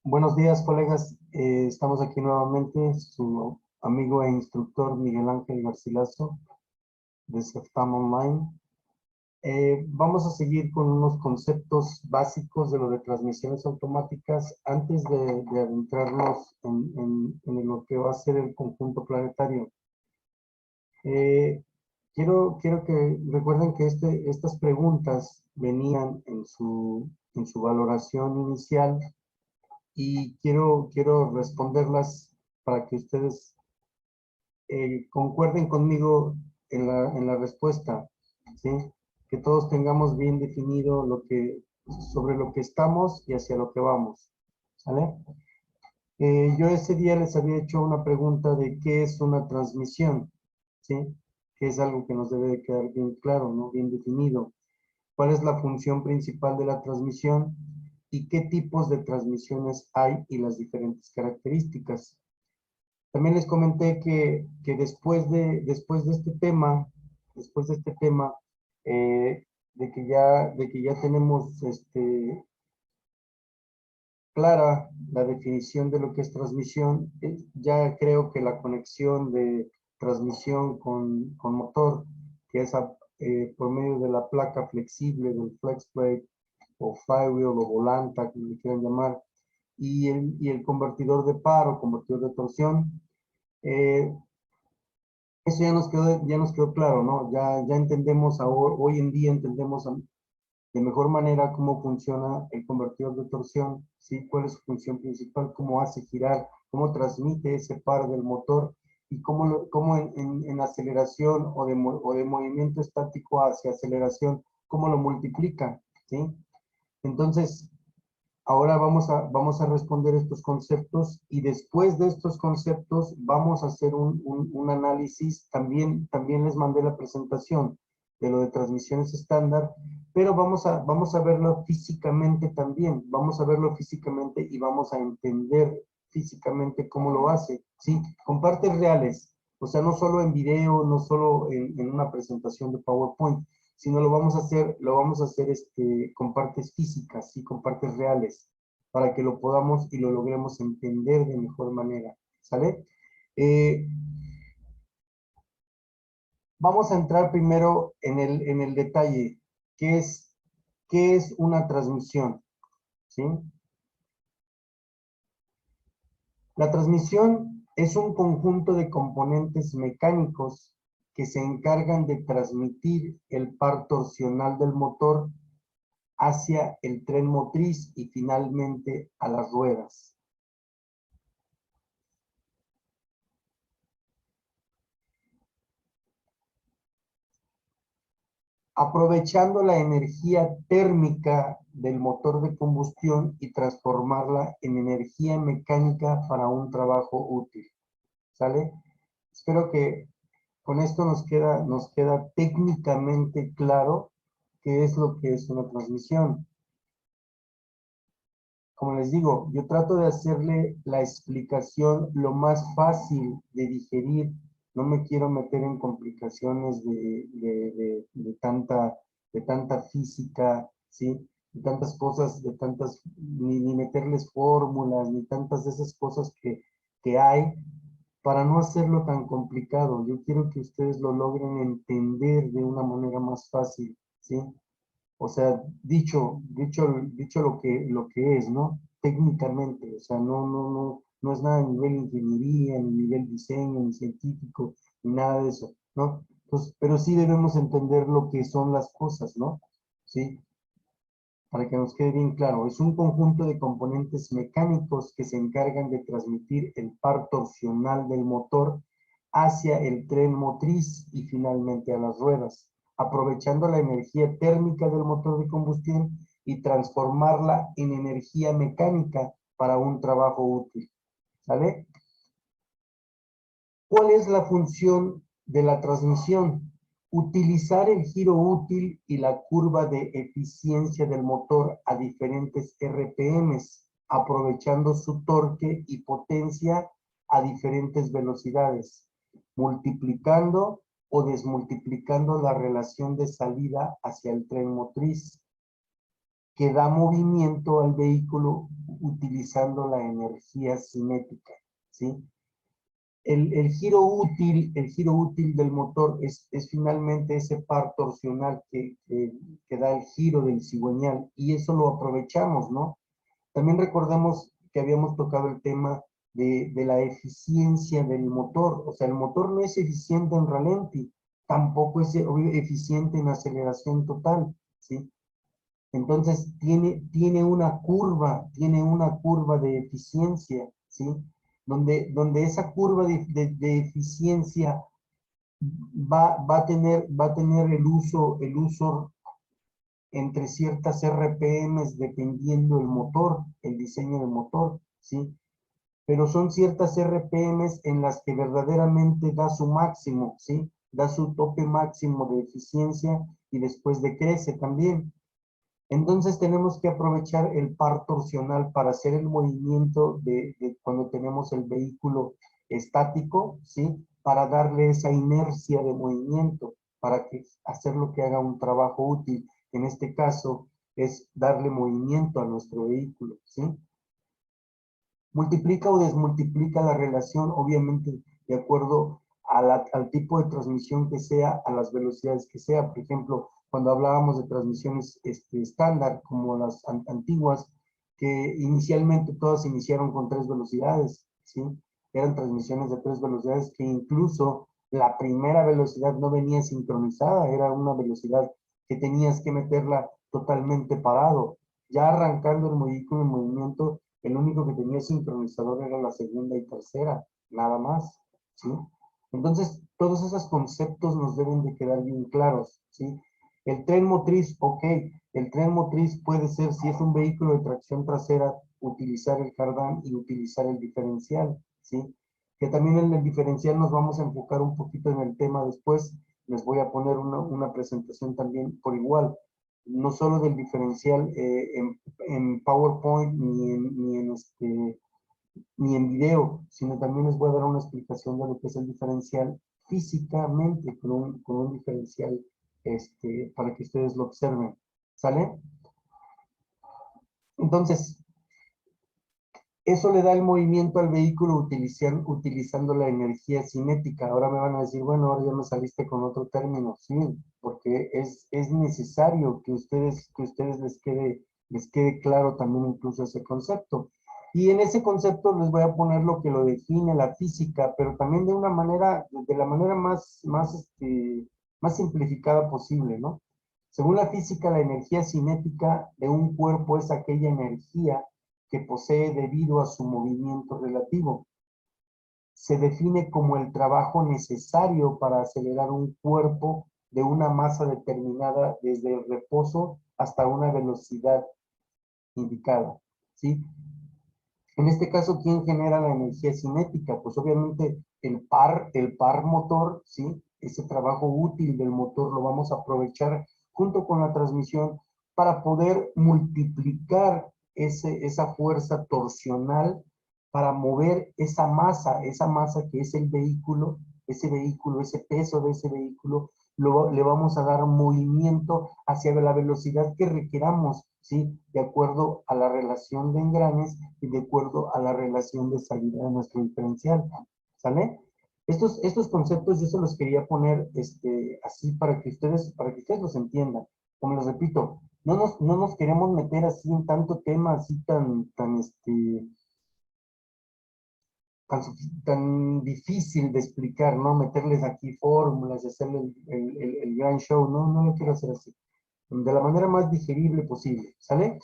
Buenos días, colegas. Estamos aquí nuevamente, su amigo e instructor Miguel Ángel Garcilaso de CEFTAM Online. Vamos a seguir con unos conceptos básicos de lo de transmisiones automáticas antes de adentrarnos en lo que va a ser el conjunto planetario. Quiero que recuerden que estas preguntas venían en su valoración inicial y quiero responderlas para que ustedes concuerden conmigo en la respuesta, ¿sí? Que todos tengamos bien definido sobre lo que estamos y hacia lo que vamos, ¿sale? Yo ese día les había hecho una pregunta de qué es una transmisión, ¿sí? Que es algo que nos debe de quedar bien claro, ¿no? Bien definido. ¿Cuál es la función principal de la transmisión? ¿Y qué tipos de transmisiones hay y las diferentes características? También les comenté que después de este tema, de que ya tenemos clara la definición de lo que es transmisión, ya creo que la conexión de transmisión con motor, que es por medio de la placa flexible del FlexPlate o Firewheel o volanta, como le quieran llamar, y el convertidor de par o convertidor de torsión, eh, eso ya nos quedó claro, ¿no? Ya entendemos, hoy en día entendemos de mejor manera cómo funciona el convertidor de torsión, ¿sí? Cuál es su función principal, cómo hace girar, cómo transmite ese par del motor y cómo en aceleración o de movimiento estático hacia aceleración, cómo lo multiplica, ¿sí? Entonces, ahora vamos a responder estos conceptos y después de estos conceptos vamos a hacer un análisis. También les mandé la presentación de lo de transmisiones estándar, pero vamos a verlo físicamente también. Vamos a verlo físicamente y vamos a entender físicamente cómo lo hace, ¿sí? Con partes reales, o sea, no solo en video, no solo en una presentación de PowerPoint, sino lo vamos a hacer con partes físicas y con partes reales, para que lo podamos y lo logremos entender de mejor manera, ¿sale? Eh, Vamos a entrar primero en el detalle, qué es una transmisión, ¿sí? La transmisión es un conjunto de componentes mecánicos que se encargan de transmitir el par torsional del motor hacia el tren motriz y finalmente a las ruedas. Aprovechando la energía térmica del motor de combustión y transformarla en energía mecánica para un trabajo útil. ¿Sale? Espero que con esto nos queda técnicamente claro qué es lo que es una transmisión. Como les digo, yo trato de hacerle la explicación lo más fácil de digerir. No me quiero meter en complicaciones de tanta física, ¿sí? De tantas cosas, ni meterles fórmulas, ni tantas de esas cosas que hay, para no hacerlo tan complicado. Yo quiero que ustedes lo logren entender de una manera más fácil, ¿sí? O sea, dicho lo que es, ¿no? Técnicamente, o sea, no es nada a nivel ingeniería, ni nivel diseño, ni científico, ni nada de eso, ¿no? Entonces, pero sí debemos entender lo que son las cosas, ¿no? Sí, para que nos quede bien claro. Es un conjunto de componentes mecánicos que se encargan de transmitir el par torsional del motor hacia el tren motriz y finalmente a las ruedas, aprovechando la energía térmica del motor de combustión y transformarla en energía mecánica para un trabajo útil. ¿Sale? ¿Cuál es la función de la transmisión? Utilizar el giro útil y la curva de eficiencia del motor a diferentes RPMs, aprovechando su torque y potencia a diferentes velocidades, multiplicando o desmultiplicando la relación de salida hacia el tren motriz. que da movimiento al vehículo utilizando la energía cinética, ¿sí? El giro útil del motor es finalmente ese par torsional que da el giro del cigüeñal, y eso lo aprovechamos, ¿no? También recordemos que habíamos tocado el tema de la eficiencia del motor. O sea, el motor no es eficiente en ralenti, tampoco es eficiente en aceleración total, ¿sí? Entonces, tiene una curva de eficiencia, ¿sí? Donde esa curva de eficiencia va a tener el uso entre ciertas RPMs dependiendo el diseño del motor, ¿sí? Pero son ciertas RPMs en las que verdaderamente da su máximo, ¿sí? Da su tope máximo de eficiencia y después decrece también. Entonces tenemos que aprovechar el par torsional para hacer el movimiento de cuando tenemos el vehículo estático, ¿sí? Para darle esa inercia de movimiento, para hacer lo que haga un trabajo útil. En este caso es darle movimiento a nuestro vehículo, ¿sí? Multiplica o desmultiplica la relación, obviamente, de acuerdo al tipo de transmisión que sea, a las velocidades que sea. Por ejemplo, cuando hablábamos de transmisiones estándar, como las antiguas, que inicialmente todas iniciaron con 3 velocidades, ¿sí? Eran transmisiones de 3 velocidades que incluso la primera velocidad no venía sincronizada, era una velocidad que tenías que meterla totalmente parado. Ya arrancando el vehículo en movimiento, el único que tenía sincronizador era la segunda y tercera, nada más, ¿sí? Entonces, todos esos conceptos nos deben de quedar bien claros, ¿sí? El tren motriz, ok, el tren motriz puede ser, si es un vehículo de tracción trasera, utilizar el cardán y utilizar el diferencial, ¿sí? Que también en el diferencial nos vamos a enfocar un poquito en el tema después. Les voy a poner una presentación también por igual, no solo del diferencial en PowerPoint ni en video, sino también les voy a dar una explicación de lo que es el diferencial físicamente con un diferencial para que ustedes lo observen. ¿Sale? Entonces, eso le da el movimiento al vehículo utilizando la energía cinética. Ahora me van a decir, bueno, ahora ya me saliste con otro término. Sí, porque es necesario que ustedes les quede claro también incluso ese concepto. Y en ese concepto les voy a poner lo que lo define la física, pero también de una manera, de la manera más simplificada posible, ¿no? Según la física, la energía cinética de un cuerpo es aquella energía que posee debido a su movimiento relativo. Se define como el trabajo necesario para acelerar un cuerpo de una masa determinada desde el reposo hasta una velocidad indicada, ¿sí? En este caso, ¿quién genera la energía cinética? Pues obviamente el par motor, ¿sí? Ese trabajo útil del motor lo vamos a aprovechar junto con la transmisión para poder multiplicar esa fuerza torsional para mover esa masa que es el vehículo, ese peso de ese vehículo, le vamos a dar movimiento hacia la velocidad que requeramos, ¿sí? De acuerdo a la relación de engranes y de acuerdo a la relación de salida de nuestro diferencial, ¿sale? Estos conceptos yo se los quería poner así para que ustedes los entiendan. Como les repito, no nos queremos meter así en tanto tema, así tan difícil de explicar, ¿no? Meterles aquí fórmulas, hacerle el gran show, no lo quiero hacer así. De la manera más digerible posible, ¿sale?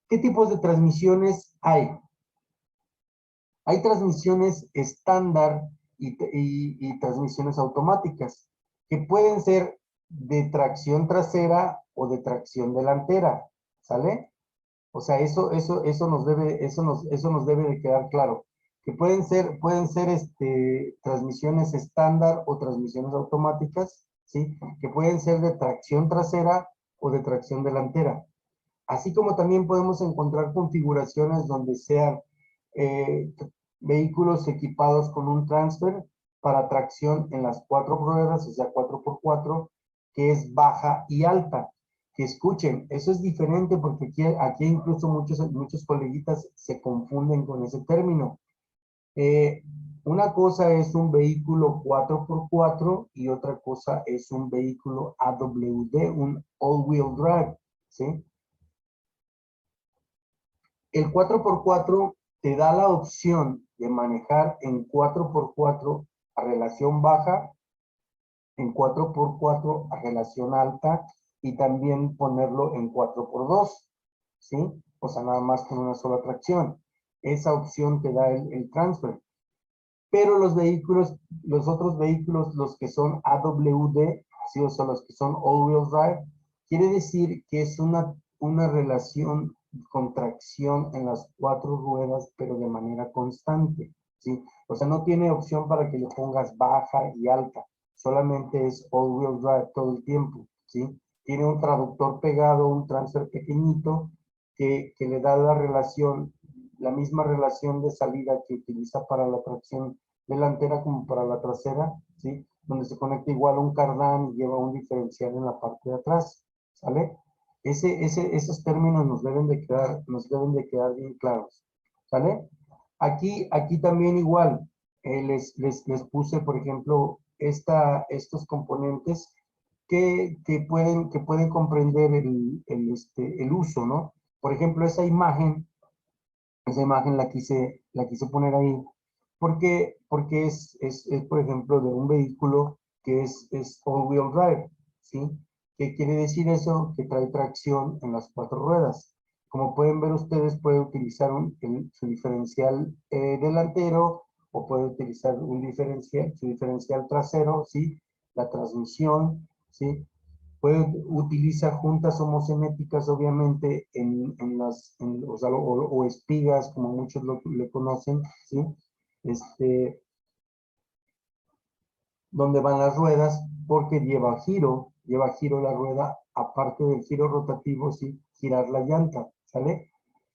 ¿Qué tipos de transmisiones hay? Hay transmisiones estándar y transmisiones automáticas, que pueden ser de tracción trasera o de tracción delantera, ¿sale? O sea, eso nos debe de quedar claro. Que pueden ser transmisiones estándar o transmisiones automáticas, ¿sí? Que pueden ser de tracción trasera o de tracción delantera. Así como también podemos encontrar configuraciones donde sean eh, vehículos equipados con un transfer para tracción en las 4 ruedas, o sea, 4x4, que es baja y alta. que escuchen. Eso es diferente porque aquí incluso muchos coleguitas se confunden con ese término. Una cosa es un vehículo 4x4 y otra cosa es un vehículo AWD, un all-wheel drive, ¿sí? El 4x4 te da la opción de manejar en 4x4 a relación baja, en 4x4 a relación alta y también ponerlo en 4x2, ¿sí? O sea, nada más con una sola tracción. Esa opción te da el transfer. Pero los otros vehículos, los que son AWD, ¿sí? O sea, los que son all-wheel drive, quiere decir que es una relación con tracción en las 4 ruedas, pero de manera constante, ¿sí? O sea, no tiene opción para que le pongas baja y alta, solamente es all-wheel drive todo el tiempo, ¿sí? Tiene un traductor pegado, un transfer pequeñito, que le da la misma relación de salida que utiliza para la tracción delantera como para la trasera, ¿sí? Donde se conecta igual un cardán y lleva un diferencial en la parte de atrás, ¿sale? Esos términos nos deben de quedar bien claros, ¿sale? Aquí también igual, les puse, por ejemplo, estos componentes que pueden comprender el uso, ¿no? Por ejemplo, esa imagen la quise poner ahí, porque es, por ejemplo, de un vehículo que es all-wheel drive, ¿sí? ¿Qué quiere decir eso? Que trae tracción en las 4 ruedas. Como pueden ver ustedes, puede utilizar su diferencial delantero o puede utilizar su diferencial trasero, ¿sí? La transmisión, ¿sí? Utiliza juntas homocinéticas, obviamente, o espigas, como muchos le conocen, ¿sí? Donde van las ruedas, porque lleva giro la rueda, aparte del giro rotativo, ¿sí? Girar la llanta, ¿sale?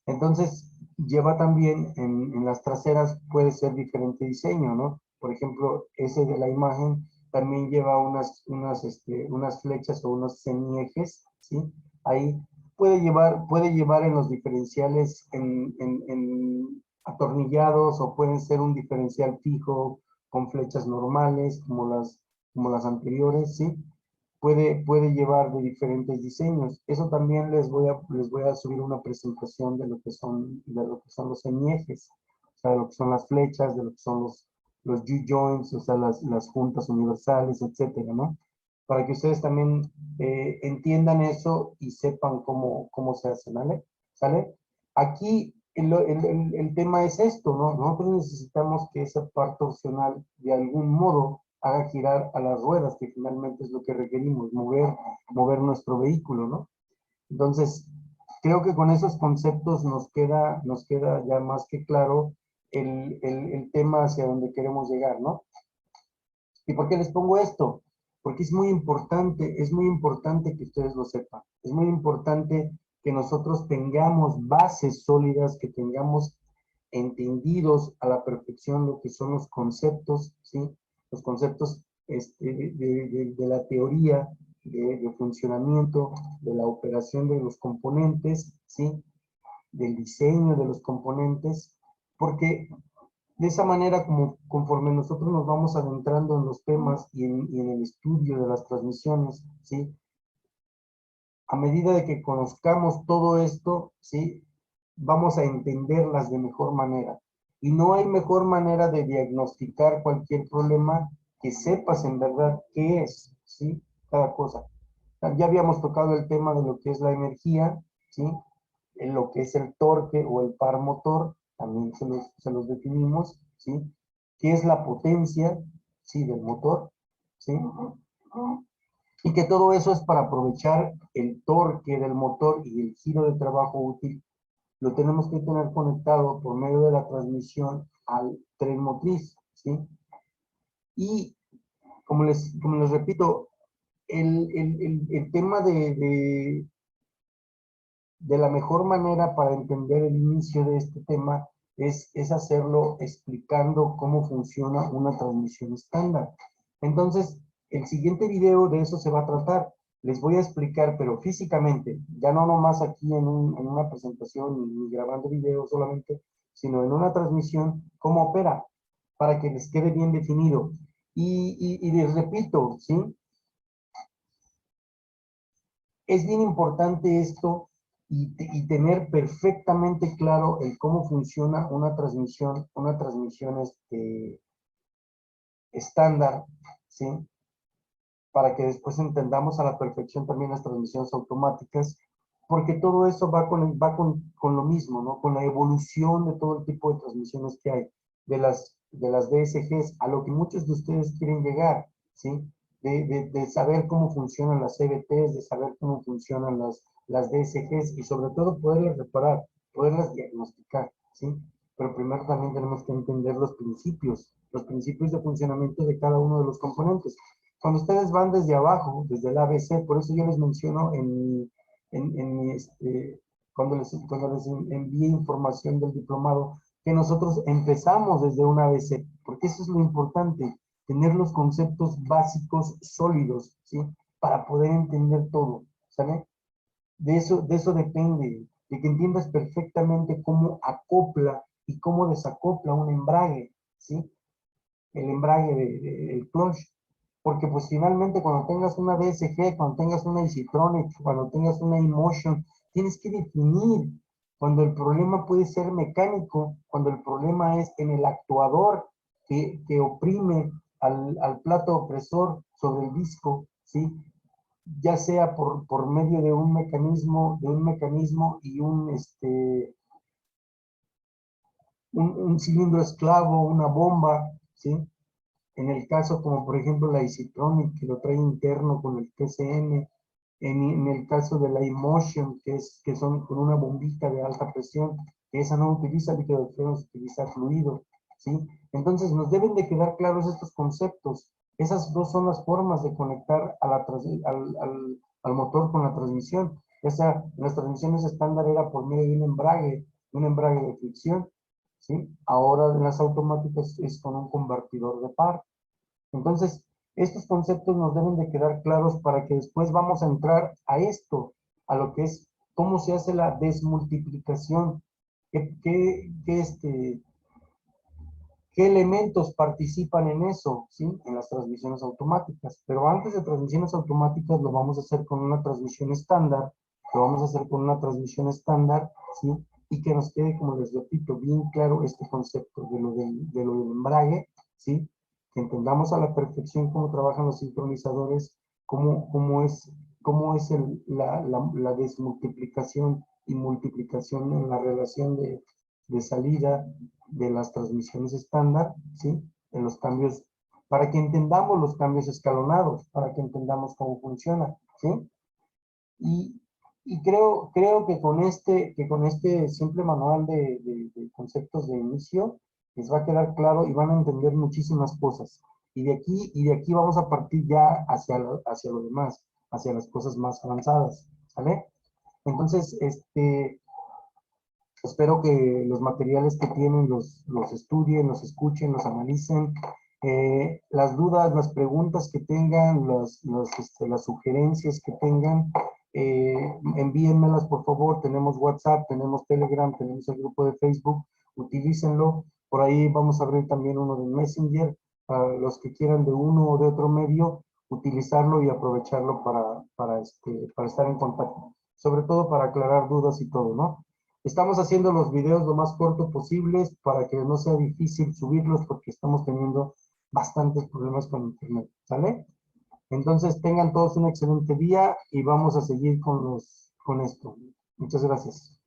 Entonces, lleva también en las traseras, puede ser diferente diseño, ¿no? Por ejemplo, ese de la imagen también lleva unas flechas o unos semiejes, ¿sí? Ahí puede llevar en los diferenciales atornillados o pueden ser un diferencial fijo con flechas normales como las anteriores, ¿sí? Puede llevar de diferentes diseños. Eso también les voy a subir una presentación de lo que son los semiejes, o sea, de lo que son las flechas, de lo que son los U-joints, o sea, las juntas universales, etcétera, ¿no? Para que ustedes también entiendan eso y sepan cómo se hace, ¿vale? ¿Sale? Aquí el tema es esto, ¿no? Nosotros necesitamos que esa parte opcional de algún modo haga girar a las ruedas, que finalmente es lo que requerimos, mover nuestro vehículo, ¿no? Entonces, creo que con esos conceptos nos queda ya más que claro el tema hacia donde queremos llegar, ¿no? ¿Y por qué les pongo esto? Porque es muy importante que ustedes lo sepan. Es muy importante que nosotros tengamos bases sólidas, que tengamos entendidos a la perfección lo que son los conceptos, ¿sí? Los conceptos de la teoría, de funcionamiento, de la operación de los componentes, ¿sí? Del diseño de los componentes, porque de esa manera, conforme nosotros nos vamos adentrando en los temas y en el estudio de las transmisiones, ¿sí? A medida de que conozcamos todo esto, ¿sí? Vamos a entenderlas de mejor manera. Y no hay mejor manera de diagnosticar cualquier problema que sepas en verdad qué es, ¿sí? Cada cosa. Ya habíamos tocado el tema de lo que es la energía, ¿sí? En lo que es el torque o el par motor, también se los definimos, ¿sí? ¿Qué es la potencia, sí, del motor, ¿sí? Y que todo eso es para aprovechar el torque del motor y el giro de trabajo útil. Lo tenemos que tener conectado por medio de la transmisión al tren motriz, ¿sí? Y como les repito, el tema de la mejor manera para entender el inicio de este tema es hacerlo explicando cómo funciona una transmisión estándar. Entonces, el siguiente video de eso se va a tratar. les voy a explicar, pero físicamente, ya no nomás aquí en una presentación ni grabando video solamente, sino en una transmisión, cómo opera, para que les quede bien definido. Y les repito, ¿sí? Es bien importante esto y tener perfectamente claro el cómo funciona una transmisión estándar, ¿sí? Para que después entendamos a la perfección también las transmisiones automáticas, porque todo eso va con lo mismo, ¿no? Con la evolución de todo el tipo de transmisiones que hay, de las DSGs, a lo que muchos de ustedes quieren llegar, ¿sí? De saber cómo funcionan las CBTs, de saber cómo funcionan las DSGs y sobre todo poderlas reparar, poderlas diagnosticar, ¿sí? Pero primero también tenemos que entender los principios de funcionamiento de cada uno de los componentes. Cuando ustedes van desde abajo, desde el ABC, por eso yo les menciono cuando les envíe información del diplomado, que nosotros empezamos desde un ABC, porque eso es lo importante, tener los conceptos básicos sólidos, ¿sí? Para poder entender todo, ¿sale? De eso depende, de que entiendas perfectamente cómo acopla y cómo desacopla un embrague, ¿sí? El embrague del clutch. Porque pues finalmente cuando tengas una DSG, cuando tengas una Isitronic, cuando tengas una eMotion, tienes que definir cuando el problema puede ser mecánico, cuando el problema es en el actuador que oprime al plato opresor sobre el disco, ¿sí? Ya sea por medio de un mecanismo y un cilindro esclavo, una bomba, ¿sí? En el caso como por ejemplo la Isitronic, que lo trae interno con el TCM, en el caso de la eMotion, que son con una bombita de alta presión, que esa no utiliza líquido de frenos, utiliza fluido, ¿sí? Entonces nos deben de quedar claros estos conceptos. Esas dos son las formas de conectar al motor con la transmisión. Ya sea, en las transmisiones estándar era por medio de un embrague de fricción, ¿sí? Ahora en las automáticas es con un convertidor de par. Entonces, estos conceptos nos deben de quedar claros para que después vamos a entrar a esto, a lo que es cómo se hace la desmultiplicación, qué elementos participan en eso, ¿sí? En las transmisiones automáticas. Pero antes de transmisiones automáticas lo vamos a hacer con una transmisión estándar, ¿sí? Y que nos quede, como les repito, bien claro este concepto de lo del embrague, ¿sí? Que entendamos a la perfección cómo trabajan los sincronizadores, cómo es la desmultiplicación y multiplicación en la relación de salida de las transmisiones estándar, ¿sí? En los cambios, para que entendamos los cambios escalonados, para que entendamos cómo funciona, ¿sí? Y, y creo que con este simple manual de conceptos de inicio les va a quedar claro y van a entender muchísimas cosas. Y de aquí vamos a partir ya hacia lo demás, hacia las cosas más avanzadas, ¿sale? Entonces, espero que los materiales que tienen los estudien, los escuchen, los analicen. Las dudas, las preguntas que tengan, las sugerencias que tengan, envíenmelas por favor. Tenemos WhatsApp, tenemos Telegram, tenemos el grupo de Facebook, utilícenlo. Por ahí vamos a abrir también uno de Messenger, para los que quieran de uno o de otro medio, utilizarlo y aprovecharlo para estar en contacto. Sobre todo para aclarar dudas y todo, ¿no? Estamos haciendo los videos lo más corto posibles para que no sea difícil subirlos porque estamos teniendo bastantes problemas con internet, ¿sale? Entonces tengan todos un excelente día y vamos a seguir con esto. Muchas gracias.